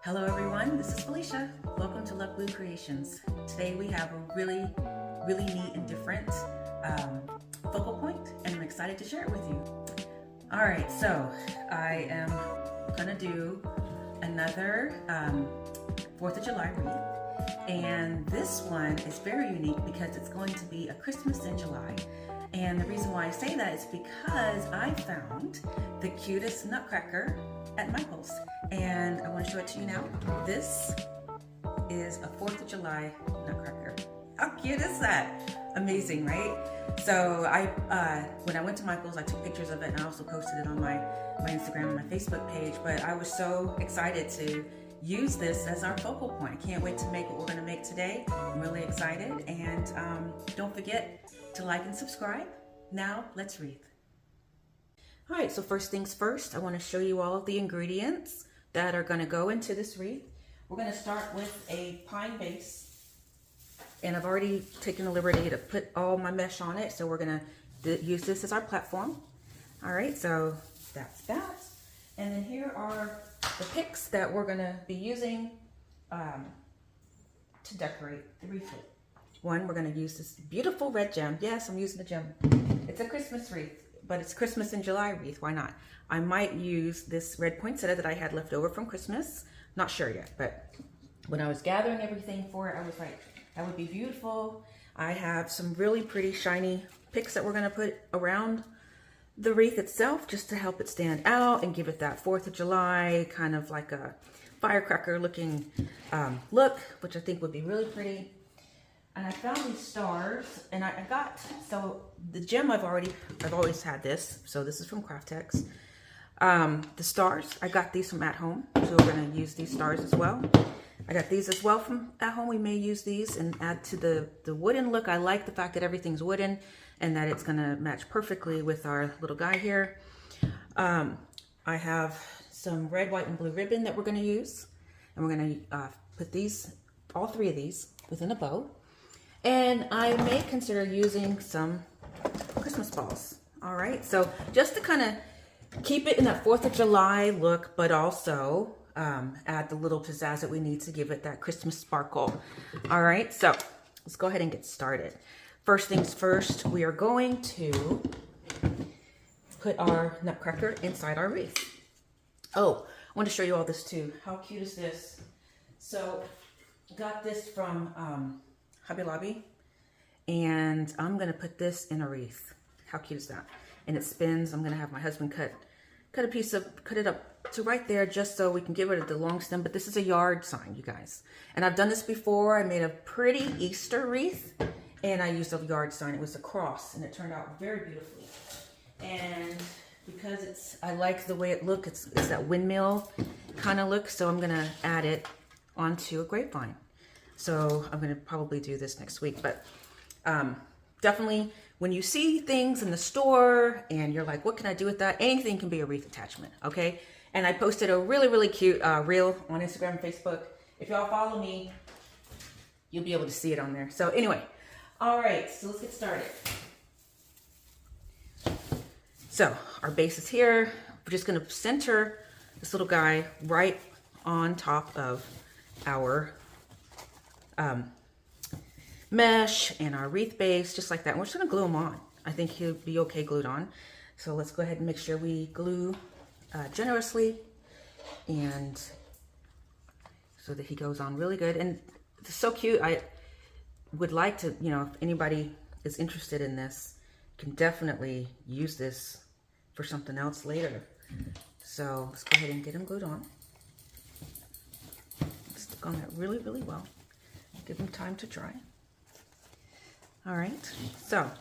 Hello everyone, this is Felicia. Welcome to LovegLew Creations. Today we have a really neat and different focal point, and I'm excited to share it with you. Alright, so I am gonna do another 4th of July wreath, and this one is very unique because it's going to be a Christmas in July. And the reason why I say that is because I found the cutest nutcracker at Michael's, and I want to show it to you now. This is a 4th of July nutcracker. How cute is that? Amazing, right? So when I went to Michael's, I took pictures of it and I also posted it on my Instagram and my Facebook page, but I was so excited to use this as our focal point. I can't wait to make what we're going to make today. I'm really excited, and don't forget to like and subscribe. Now let's wreath. All right, so first things first, I want to show you all of the ingredients that are going to go into this wreath. We're going to start with a pine base, and I've already taken the liberty to put all my mesh on it, so we're going to use this as our platform. All right, so that's that. And then here are the picks that we're going to be using to decorate the wreath with. One, we're going to use this beautiful red gem. Yes, I'm using the gem. It's a Christmas wreath, but it's Christmas in July wreath. Why not? I might use this red poinsettia that I had left over from Christmas. Not sure yet, but when I was gathering everything for it, I was like, that would be beautiful. I have some really pretty shiny picks that we're going to put around the wreath itself just to help it stand out and give it that 4th of July kind of like a firecracker looking look, which I think would be really pretty. And I found these stars, and I got, so the gem I've always had this, so this is from Craftex. The stars, I got these from at home, so we're going to use these stars as well. I got these as well from at home. We may use these and add to the wooden look. I like the fact that everything's wooden and that it's going to match perfectly with our little guy here. I have some red, white, and blue ribbon that we're going to use, and we're going to put these, all 3 of these, within a bow. And I may consider using some Christmas balls. All right, so just to kind of keep it in that 4th of July look, but also add the little pizzazz that we need to give it that Christmas sparkle. All right, so let's go ahead and get started. First things first, we are going to put our nutcracker inside our wreath. Oh, I want to show you all this too. How cute is this? So got this from Hobby Lobby, and I'm gonna put this in a wreath. How cute is that? And it spins. I'm gonna have my husband cut it up to right there, just so we can get rid of the long stem. But this is a yard sign, you guys. And I've done this before. I made a pretty Easter wreath, and I used a yard sign. It was a cross, and it turned out very beautifully. And because I like the way it looks, it's that windmill kind of look, so I'm gonna add it onto a grapevine. So I'm going to probably do this next week, but definitely when you see things in the store and you're like, what can I do with that? Anything can be a wreath attachment, okay? And I posted a really cute reel on Instagram and Facebook. If y'all follow me, you'll be able to see it on there. So anyway, all right, so let's get started. So our base is here. We're just going to center this little guy right on top of our mesh and our wreath base, just like that. And we're just gonna glue him on. I think he'll be okay glued on. So let's go ahead and make sure we glue generously, and so that he goes on really good. And it's so cute. I would like to, you know, if anybody is interested in this, can definitely use this for something else later. So let's go ahead and get him glued on. Stick on that really well. Give them time to dry. All right, so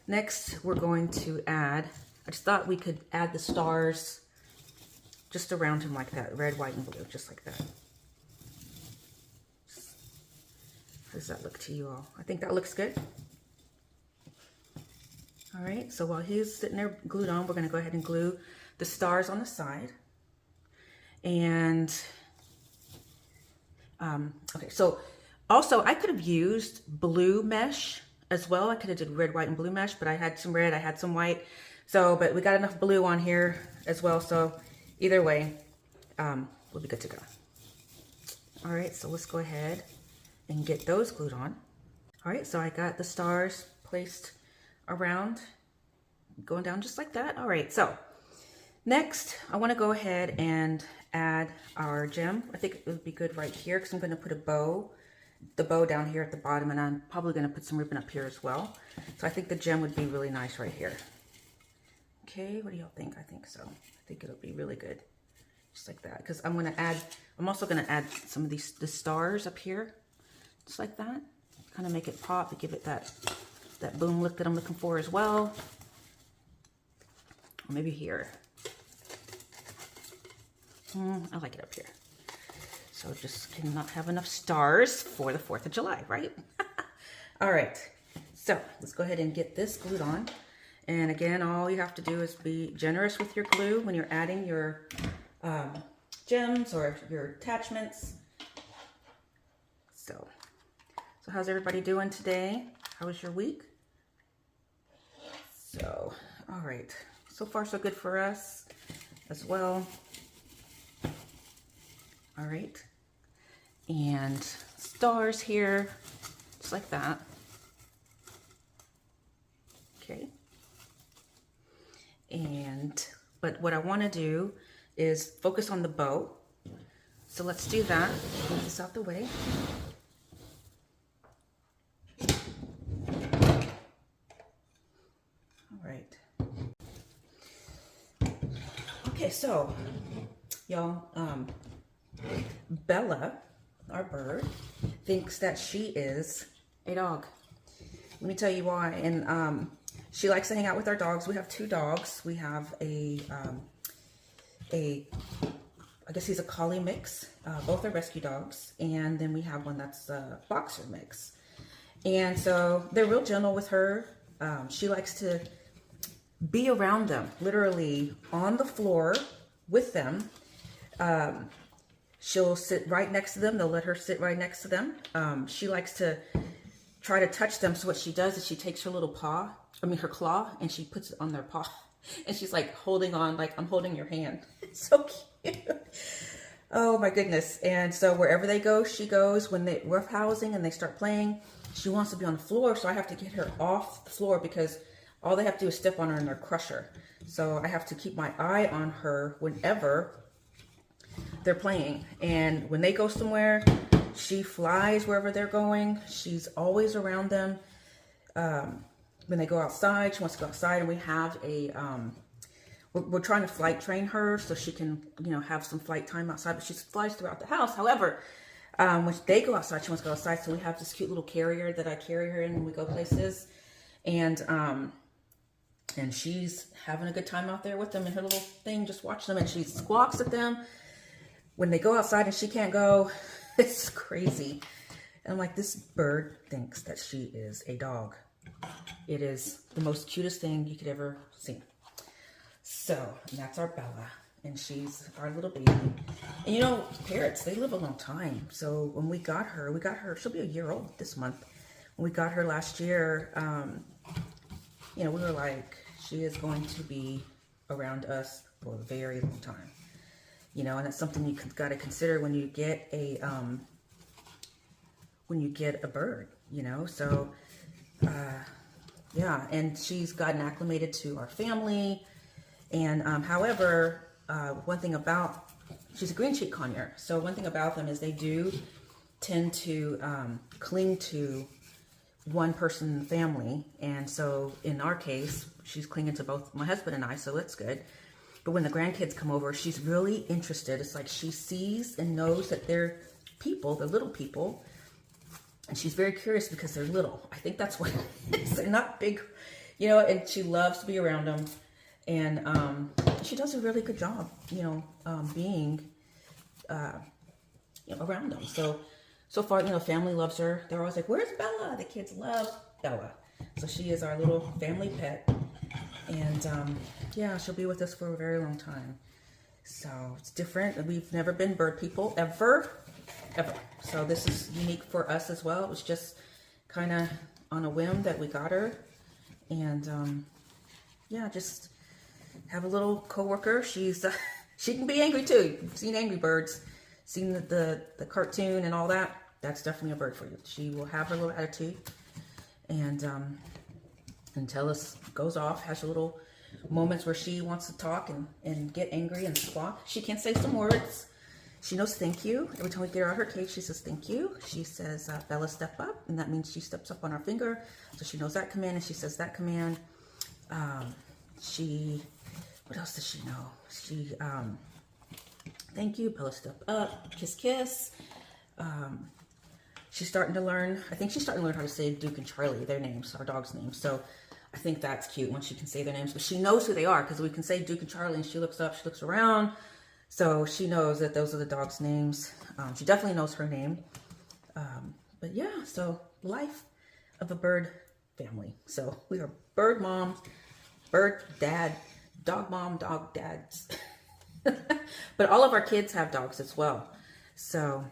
next we're going to add, I just thought we could add the stars just around him like that, red, white, and blue, just like that. How does that look to you all? I think that looks good. All right, so while he's sitting there glued on, we're gonna go ahead and glue the stars on the side. And, okay, so also, I could have used blue mesh as well. I could have did red, white, and blue mesh, but I had some red, I had some white. So, but we got enough blue on here as well. So either way, we'll be good to go. All right, so let's go ahead and get those glued on. All right, so I got the stars placed around, going down just like that. All right, so next I want to go ahead and add our gem. I think it would be good right here because I'm going to put the bow down here at the bottom, and I'm probably going to put some ribbon up here as well. So I think the gem would be really nice right here. Okay, what do y'all think? I think so. I think it'll be really good. Just like that, because I'm also going to add some of the stars up here, just like that. Kind of make it pop to give it that boom look that I'm looking for as well. Or maybe here. I like it up here. So just cannot have enough stars for the 4th of July, right? All right, so let's go ahead and get this glued on. And again, all you have to do is be generous with your glue when you're adding your gems or your attachments. So how's everybody doing today? How was your week? So, all right. So far, so good for us as well. All right. And stars here, just like that. Okay. But what I want to do is focus on the bow. So let's do that. Move this out the way. All right. Okay, so y'all, Bella, our bird, thinks that she is a dog. Let me tell you why. And she likes to hang out with our dogs. We have 2 dogs. We have I guess he's a collie mix. Both are rescue dogs. And then we have one that's a boxer mix. And so they're real gentle with her. She likes to be around them, literally on the floor with them. She'll sit right next to them. They'll let her sit right next to them. She likes to try to touch them. So what she does is she takes her her claw, and she puts it on their paw. And she's like holding on, like I'm holding your hand. It's so cute. Oh my goodness. And so wherever they go, she goes. When we're housing and they start playing, she wants to be on the floor. So I have to get her off the floor because all they have to do is step on her and they'll crush her. So I have to keep my eye on her whenever they're playing. And when they go somewhere, she flies wherever they're going. She's always around them. When they go outside, she wants to go outside, and we have we're trying to flight train her so she can, have some flight time outside, but she flies throughout the house. However, when they go outside, she wants to go outside, so we have this cute little carrier that I carry her in when we go places, and she's having a good time out there with them in her little thing, just watch them, and she squawks at them when they go outside and she can't go. It's crazy. And I'm like, this bird thinks that she is a dog. It is the most cutest thing you could ever see. So that's our Bella, and she's our little baby. And parrots, they live a long time. So when we got her, she'll be a year old this month. When we got her last year, we were like, she is going to be around us for a very long time. And that's something you got to consider when you get a bird, so yeah, and she's gotten acclimated to our family. And however, one thing about, she's a green cheek conure, so one thing about them is they do tend to cling to one person in the family. And so in our case, she's clinging to both my husband and I, so that's good. But when the grandkids come over, she's really interested. It's like she sees and knows that they're people, they're little people. And she's very curious because they're little. I think that's what it is. They're not big, and she loves to be around them. And she does a really good job, being around them. So far, family loves her. They're always like, where's Bella? The kids love Bella. So she is our little family pet. And yeah, she'll be with us for a very long time. So it's different. We've never been bird people ever. So this is unique for us as well. It was just kind of on a whim that we got her. And yeah, just have a little coworker. She can be angry too. You've seen angry birds. seen the cartoon and all that, that's definitely a bird for you. She will have her little attitude, and until this goes off, has her little moments where she wants to talk and get angry and squawk. She can say some words. She knows thank you. Every time we get her out of her cage, she says thank you. She says, Bella, step up, and that means she steps up on our finger, so she knows that command, and she says that command. What else does she know? She, thank you, Bella, step up, kiss, kiss. She's starting to learn, I think she's starting to learn how to say Duke and Charlie, their names, our dog's names. So I think that's cute when she can say their names, but she knows who they are because we can say Duke and Charlie, and she looks up, she looks around. So she knows that those are the dog's names. She definitely knows her name. But yeah, so life of a bird family. So we are bird mom, bird dad, dog mom, dog dads. But all of our kids have dogs as well. So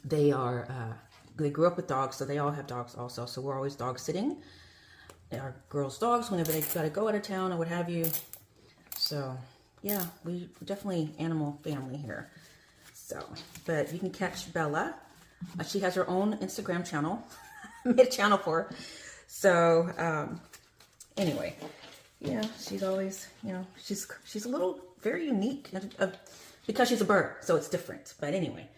they grew up with dogs, so they all have dogs also. So we're always dog sitting our girls' dogs whenever they got to go out of town or what have you. So yeah, we're definitely animal family here. So, but you can catch Bella. She has her own Instagram channel. I made a channel for her. So anyway, yeah, she's always, you know, she's a little very unique because she's a bird, so it's different. But anyway,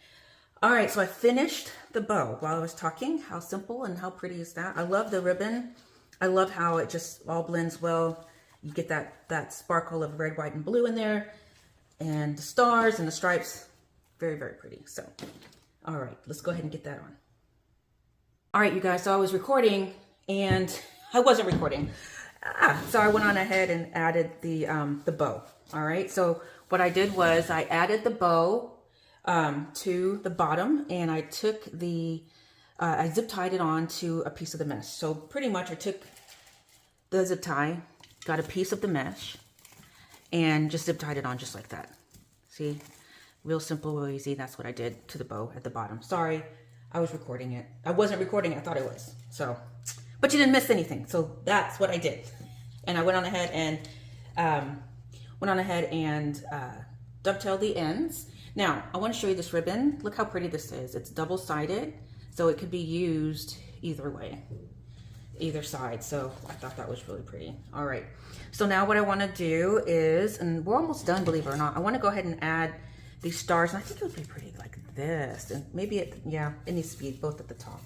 all right, so I finished the bow while I was talking. How simple and how pretty is that? I love the ribbon. I love how it just all blends well. You get that sparkle of red, white, and blue in there, and the stars and the stripes. Very, very pretty. So, all right, let's go ahead and get that on. All right, you guys, so I was recording and I wasn't recording. So I went on ahead and added the bow. All right, so what I did was I added the bow to the bottom, and I took I zip tied it on to a piece of the mesh. So pretty much I took the zip tie, got a piece of the mesh, and just zip tied it on just like that. See, real simple, real easy. That's what I did to the bow at the bottom. Sorry, I was recording it. I wasn't recording it, I thought I was. So, but you didn't miss anything. So that's what I did. And I went on ahead and dovetailed the ends. Now, I want to show you this ribbon. Look how pretty this is. It's double-sided, so it could be used either way, either side. So I thought that was really pretty. All right. So now what I want to do is, and we're almost done, believe it or not, I want to go ahead and add these stars. And I think it would be pretty like this. And maybe it needs to be both at the top.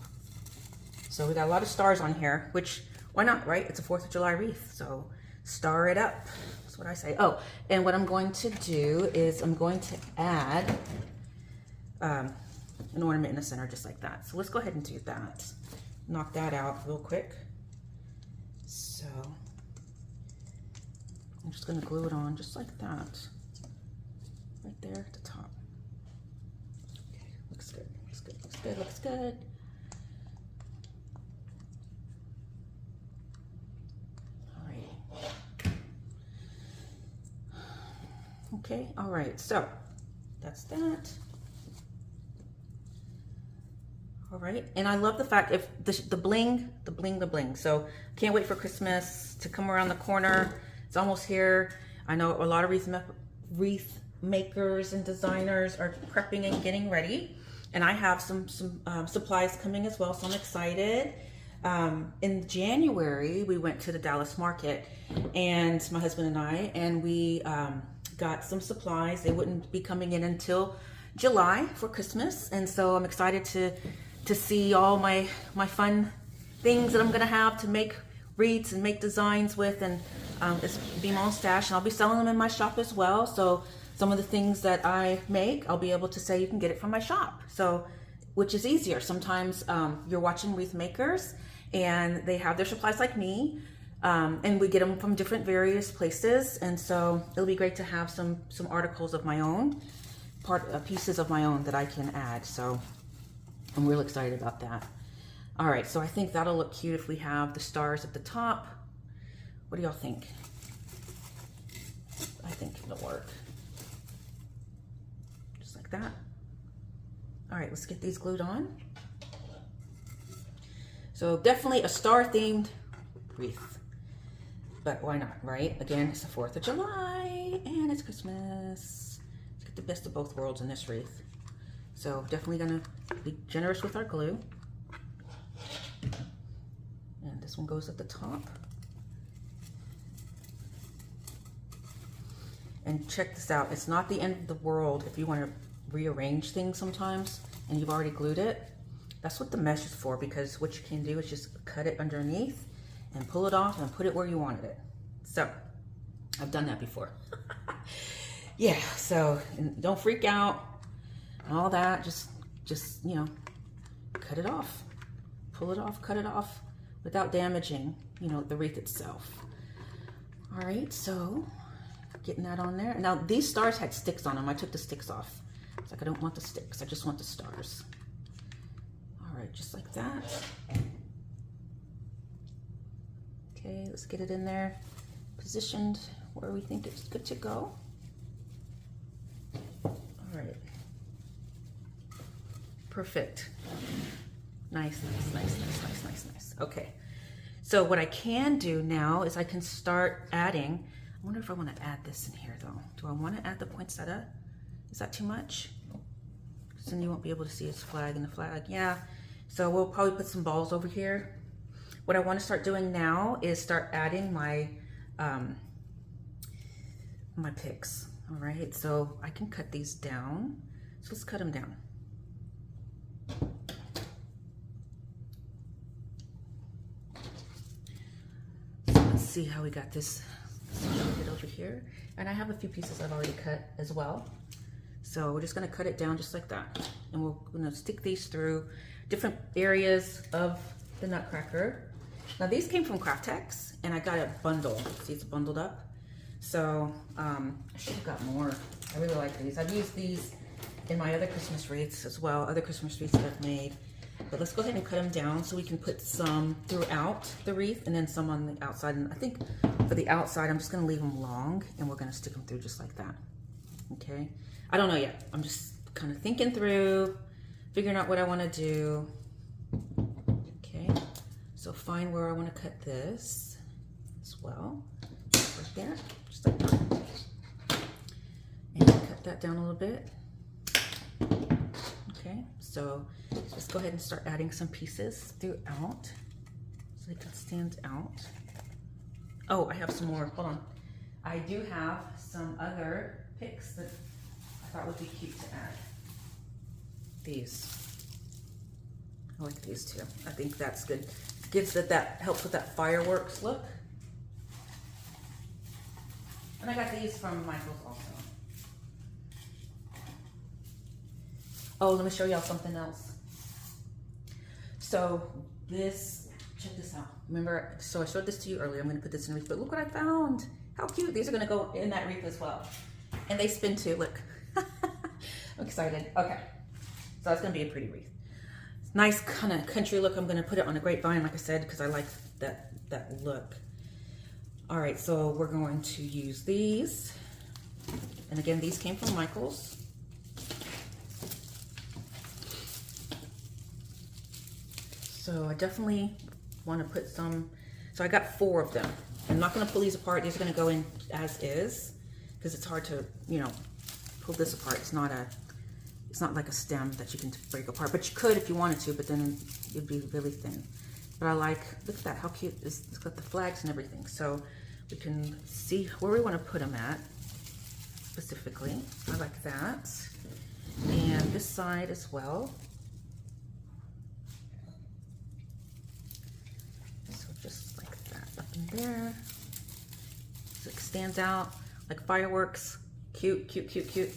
So we got a lot of stars on here, which, why not, right? It's a 4th of July wreath, so star it up. That's what I say. Oh, and what I'm going to do is I'm going to add an ornament in the center just like that. So let's go ahead and do that. Knock that out real quick. So I'm just going to glue it on just like that. Right there at the top. Okay, looks good, looks good, looks good, looks good. Okay, all right, so that's that. All right, and I love the fact if the bling. So can't wait for Christmas to come around the corner. It's almost here. I know a lot of wreath makers and designers are prepping and getting ready, and I have some supplies coming as well, so I'm excited. In January, we went to the Dallas market, and my husband and I, and we got some supplies. They wouldn't be coming in until July for Christmas, and so I'm excited to see all my fun things that I'm gonna have to make wreaths and make designs with, and it's be my own stash, and I'll be selling them in my shop as well. So some of the things that I make, I'll be able to say you can get it from my shop. So, which is easier. Sometimes you're watching wreath makers and they have their supplies like me, and we get them from different various places, and so it'll be great to have some articles of my own, pieces of my own that I can add. So I'm real excited about that. All right, so I think that'll look cute if we have the stars at the top. What do y'all think? I think it'll work. Just like that. All right, let's get these glued on. So definitely a star-themed wreath, but why not, right? Again, it's the 4th of July and it's Christmas. Let's get the best of both worlds in this wreath. So definitely gonna be generous with our glue. And this one goes at the top. And check this out, it's not the end of the world if you want to rearrange things sometimes and you've already glued it. That's what the mesh is for, because what you can do is just cut it underneath and pull it off and put it where you wanted it. So I've done that before. Yeah, so and don't freak out and all that, just you know, cut it off, pull it off, cut it off without damaging, you know, the wreath itself. All right, so getting that on there. Now these stars had sticks on them. I took the sticks off. It's like I don't want the sticks, I just want the stars. All right, just like that. Okay, let's get it in there, positioned where we think it's good to go. All right, perfect. Nice, nice, nice, nice, nice, nice, nice. Okay, so what I can do now is I can start adding. I wonder if I want to add this in here though. Do I want to add the poinsettia? Is that too much? Because then you won't be able to see his flag and the flag. Yeah, so we'll probably put some balls over here. What I want to start doing now is start adding my my picks. All right, so I can cut these down. So let's cut them down. So let's see how we got this. It over here, and I have a few pieces I've already cut as well, so we're just going to cut it down just like that, and we're going to stick these through different areas of the Nutcracker. Now these came from Craftex and I got a bundle. See, it's bundled up, so I should have got more. I really like these. I've used these in my other Christmas wreaths as well, other Christmas wreaths that I've made. But let's go ahead and cut them down so we can put some throughout the wreath and then some on the outside. And I think for the outside, I'm just gonna leave them long and we're gonna stick them through just like that, okay? I don't know yet. I'm just kind of thinking through, figuring out what I wanna do. Okay, so find where I wanna cut this as well. Right there, just like that. And cut that down a little bit. Okay, so let's go ahead and start adding some pieces throughout so it can stand out. Oh, I have some more, hold on. I do have some other picks that I thought would be cute to add. These, I like these too. I think that's good. Gives that helps with that fireworks look. And I got these from Michael's also. Oh, let me show y'all something else. So this, check this out. Remember, so I showed this to you earlier. I'm gonna put this in a wreath, but look what I found. How cute. These are gonna go in that wreath as well. And they spin too, look. I'm excited. Okay, so that's gonna be a pretty wreath. Nice kind of country look. I'm gonna put it on a grapevine, like I said, because I like that look. All right, so we're going to use these. And again, these came from Michael's. So I definitely want to put some, so I got 4 of them. I'm not going to pull these apart. These are going to go in as is because it's hard to, you know, pull this apart. It's not like a stem that you can break apart, but you could if you wanted to, but then it'd be really thin. But I like, look at that, how cute is, it's got the flags and everything. So we can see where we want to put them at specifically. I like that. And this side as well. Just like that up in there. So it stands out like fireworks. Cute, cute, cute, cute.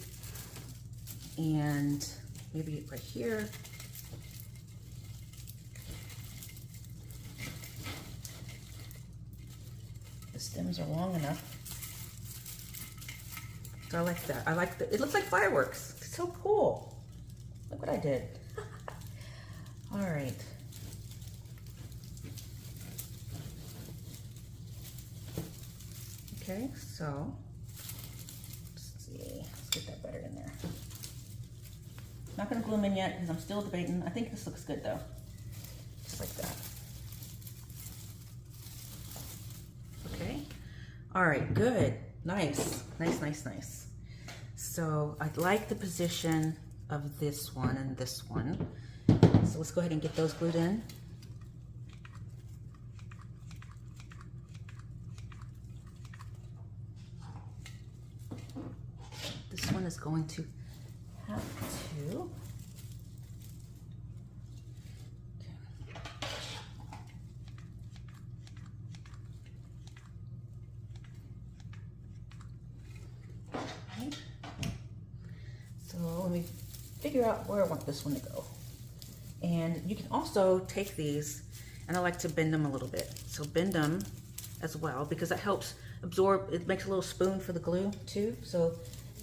And maybe right here. The stems are long enough. So I like that. I like that. It looks like fireworks. It's so cool. Look what I did. All right. Okay, so let's see, let's get that better in there. Not gonna glue them in yet because I'm still debating. I think this looks good though, just like that. Okay, all right, good, nice, nice, nice, nice. So I like the position of this one and this one. So let's go ahead and get those glued in. This one is going to have to. So let me figure out where I want this one to go. And you can also take these, and I like to bend them a little bit. So bend them as well, because that helps absorb, it makes a little spoon for the glue too. So,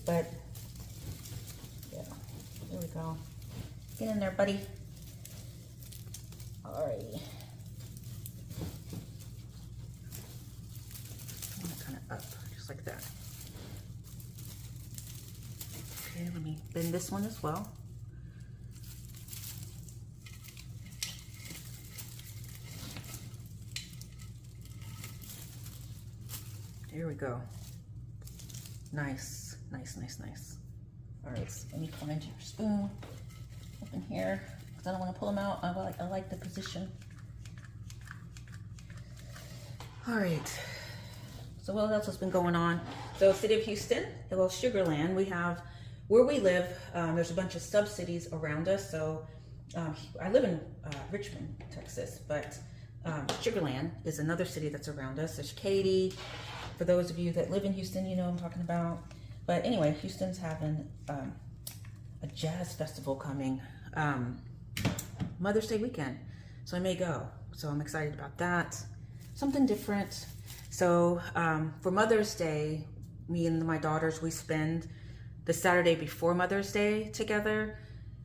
but yeah, there we go. Get in there, buddy. Alrighty. Kind of up, just like that. Okay, let me bend this one as well. There we go. Nice, nice, nice, nice. All right, so let me find your spoon up in here, because I don't want to pull them out. I like the position. All right, so what else has been going on? So City of Houston, well, Sugar Land, we have, where we live, there's a bunch of sub-cities around us. So I live in Richmond, Texas, but Sugar Land is another city that's around us. There's Katy. For those of you that live in Houston, you know what I'm talking about. But anyway, Houston's having a jazz festival coming Mother's Day weekend. So I may go. So I'm excited about that. Something different. So for Mother's Day, me and my daughters, we spend the Saturday before Mother's Day together.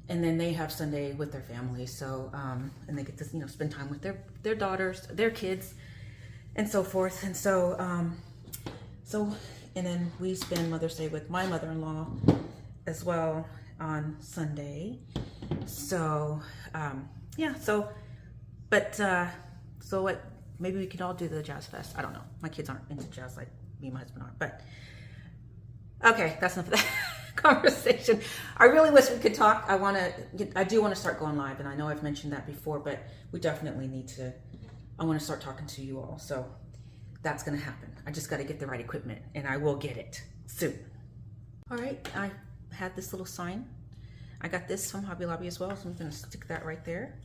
And then they have Sunday with their family. So, and they get to, you know, spend time with their daughters, their kids, and so forth. And so, and then we spend Mother's Day with my mother-in-law as well on Sunday. So, yeah, so, but, so what, maybe we could all do the Jazz Fest. I don't know. My kids aren't into jazz like me and my husband are, but, okay, that's enough of that conversation. I really wish we could talk. I do want to start going live, and I know I've mentioned that before, but we definitely need to, I want to start talking to you all. So that's going to happen. I just got to get the right equipment, and I will get it soon. All right, I had this little sign. I got this from Hobby Lobby as well, so I'm going to stick that right there.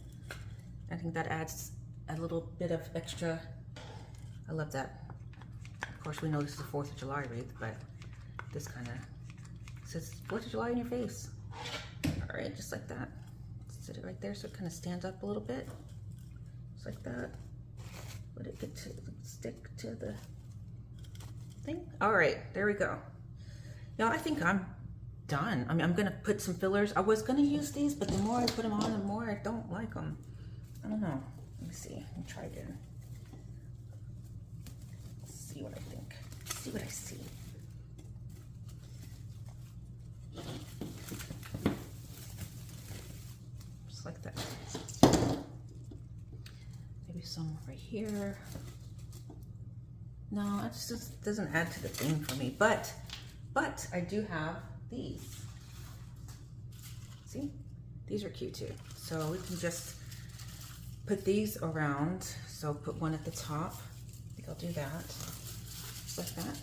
I think that adds a little bit of extra. I love that. Of course, we know this is the 4th of July wreath, but this kind of says 4th of July in your face. All right, just like that. Sit it right there so it kind of stands up a little bit. Just like that. Let it get to stick to the thing. All right, there we go. Now I think I'm done. I mean, I'm gonna put some fillers. I was gonna use these, but the more I put them on, the more I don't like them. I don't know. Let me see. Let me try again. Let's see what I think. Let's see what I see. Just like that. Maybe some right here. No, it just doesn't add to the theme for me. But I do have these. See? These are cute too. So we can just put these around. So put one at the top. I think I'll do that. Just like that.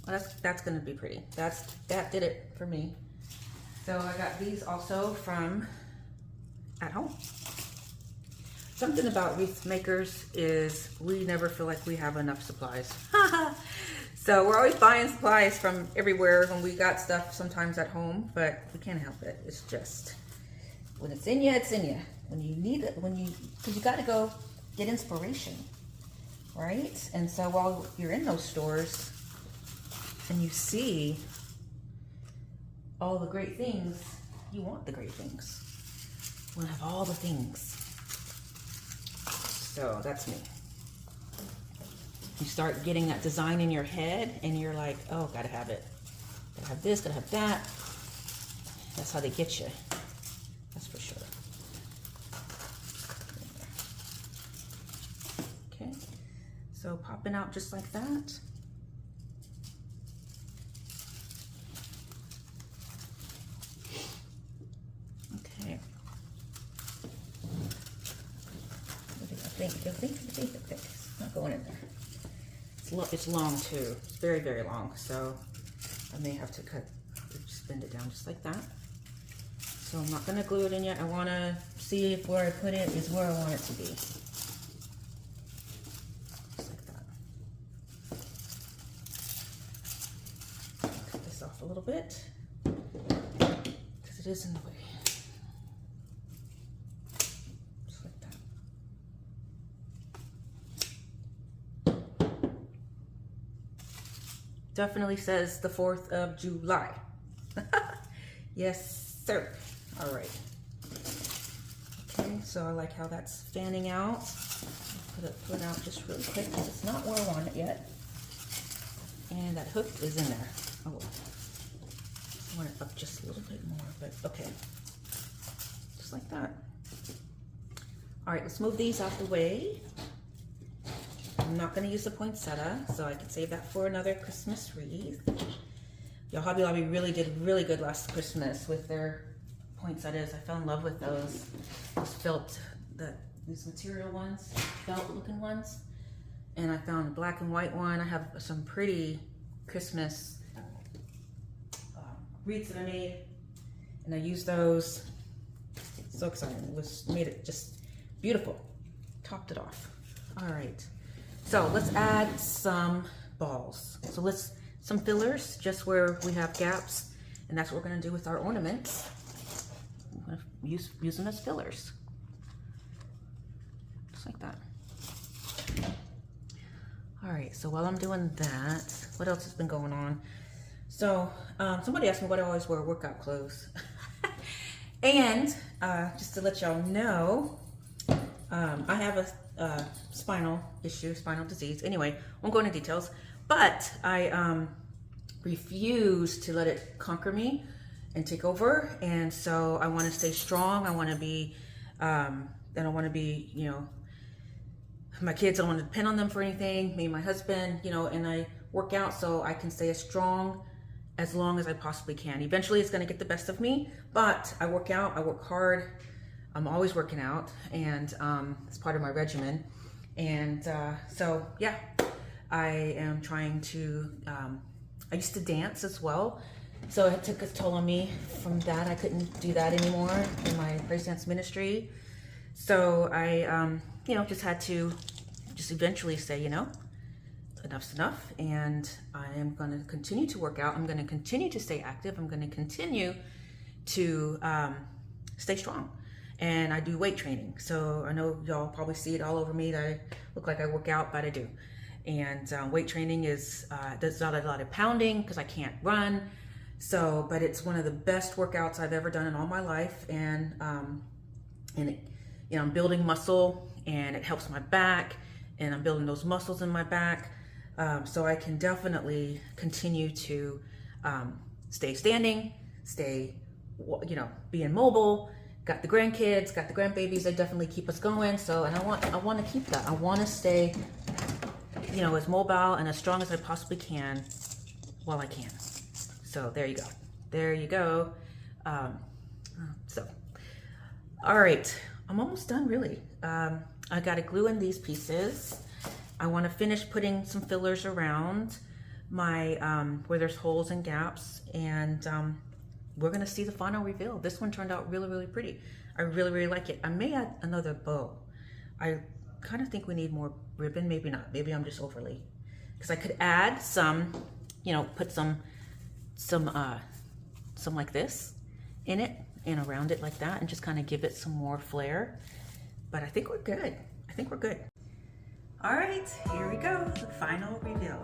Well, that's gonna be pretty. That did it for me. So I got these also from at home. Something about wreath makers is we never feel like we have enough supplies. So we're always buying supplies from everywhere when we got stuff sometimes at home, but we can't help it. It's just, when it's in you, it's in you. When you need it, because you got to go get inspiration, right? And so while you're in those stores and you see all the great things, you want the great things. You want to have all the things. So that's me. You start getting that design in your head and you're like, oh, gotta have it. Gotta have this, gotta have that. That's how they get you. That's for sure. Okay, so popping out just like that. think, it's not going in there. It's long too. It's very, very long. So I may have to just bend it down just like that. So I'm not gonna glue it in yet. I wanna see if where I put it is where I want it to be. Just like that. Cut this off a little bit because it is in the way. Definitely says the 4th of July. Yes, sir. All right. Okay, so I like how that's fanning out. Put it out just really quick because it's not where I want it yet. And that hook is in there. Oh, I want it up just a little bit more, but okay. Just like that. All right, let's move these out the way. I'm not going to use the poinsettia, so I can save that for another Christmas wreath. Your Hobby Lobby really did really good last Christmas with their poinsettias. I fell in love with those felt, these material ones, felt looking ones. And I found a black and white one. I have some pretty Christmas wreaths that I made, and I used those. So exciting. Made it just beautiful. Topped it off. All right. So let's add some balls. So some fillers just where we have gaps, and that's what we're going to do with our ornaments. I'm going to use them as fillers, just like that. All right. So while I'm doing that, what else has been going on? So somebody asked me why do I always wear workout clothes, and just to let y'all know, I have a spinal disease. Anyway, won't go into details, but I refuse to let it conquer me and take over. And so I want to stay strong. I want to be, I don't want to be, you know, my kids, I don't want to depend on them for anything, me and my husband, you know, and I work out so I can stay as strong as long as I possibly can. Eventually it's going to get the best of me, but I work out, I work hard. I'm always working out, and it's part of my regimen. And so, yeah, I am trying to, I used to dance as well. So it took a toll on me from that. I couldn't do that anymore in my praise dance ministry. So I, you know, just had to just eventually say, you know, enough's enough. And I am going to continue to work out. I'm going to continue to stay active. I'm going to continue to stay strong. And I do weight training. So I know y'all probably see it all over me that I look like I work out, but I do. And weight training is, does not a lot of pounding because I can't run. So, but it's one of the best workouts I've ever done in all my life. And it, you know, I'm building muscle, and it helps my back, and I'm building those muscles in my back. So I can definitely continue to stay standing, stay, you know, being mobile. Got the grandkids, got the grandbabies. They definitely keep us going. So, and I want to keep that. I want to stay, you know, as mobile and as strong as I possibly can while I can. So there you go. There you go. So, all right. I'm almost done, really. I got to glue in these pieces. I want to finish putting some fillers around my, where there's holes and gaps, and we're going to see the final reveal. This one turned out really, really pretty. I really, really like it. I may add another bow. I kind of think we need more ribbon. Maybe not. Maybe I'm just overly. Because I could add some, you know, put some like this in it and around it like that, and just kind of give it some more flair. But I think we're good. I think we're good. All right, here we go. The final reveal.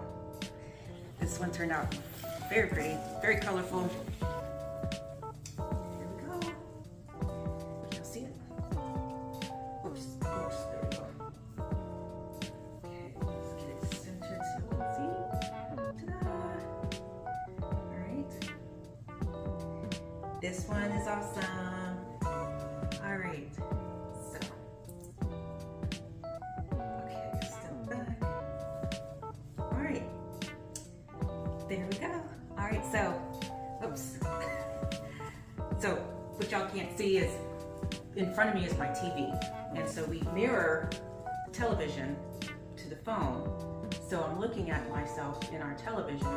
This one turned out very pretty, very colorful. This one is awesome. All right, so, okay, step back. All right, there we go. All right, so, oops. So, what y'all can't see is, in front of me is my TV. And so we mirror the television to the phone. So I'm looking at myself in our television,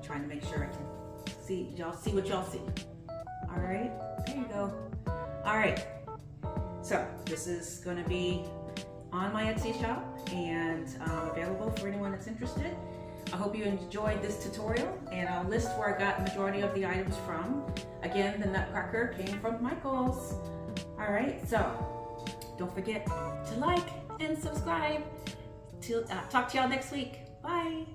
trying to make sure I can see, y'all see what y'all see. All right, there you go. All right, so this is gonna be on my Etsy shop and available for anyone that's interested. I hope you enjoyed this tutorial, and I'll list where I got the majority of the items from. Again, the Nutcracker came from Michael's. All right, so don't forget to like and subscribe. Talk to y'all next week. Bye.